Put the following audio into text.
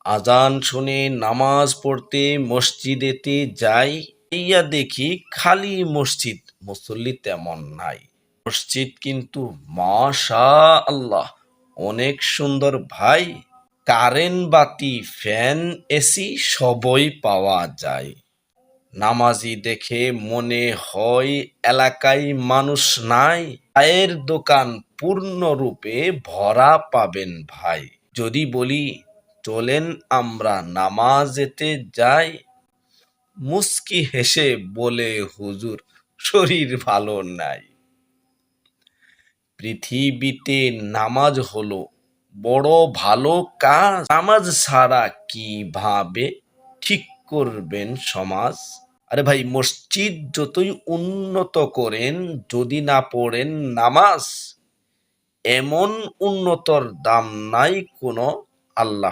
আজান শুনে নামাজ পড়তে মসজিদেতে যাই, ইয়া দেখি খালি মসজিদ, মুসল্লি তেমন নাই। মসজিদ কিন্তু মাশা আল্লাহ অনেক সুন্দর ভাই, কারেন্ট বাতি ফ্যান এসি সবই পাওয়া যায়। নামাজি দেখে মনে হয় এলাকায় মানুষ নাই, চায়ের দোকান পূর্ণরূপে ভরা পাবেন ভাই। যদি বলি চলেন আমরা নামাজেতে যাই, মুস্কি হেসে বলে হুজুর শরীর ভালো নাই। পৃথিবীতে নামাজ হলো বড় ভালো কাজ, নামাজ ছাড়া কিভাবে ঠিক করবেন সমাজ? আরে ভাই, মসজিদ যতই উন্নত করেন, যদি না পড়েন নামাজ, এমন উন্নতর দাম নাই কোনো আল্লাহ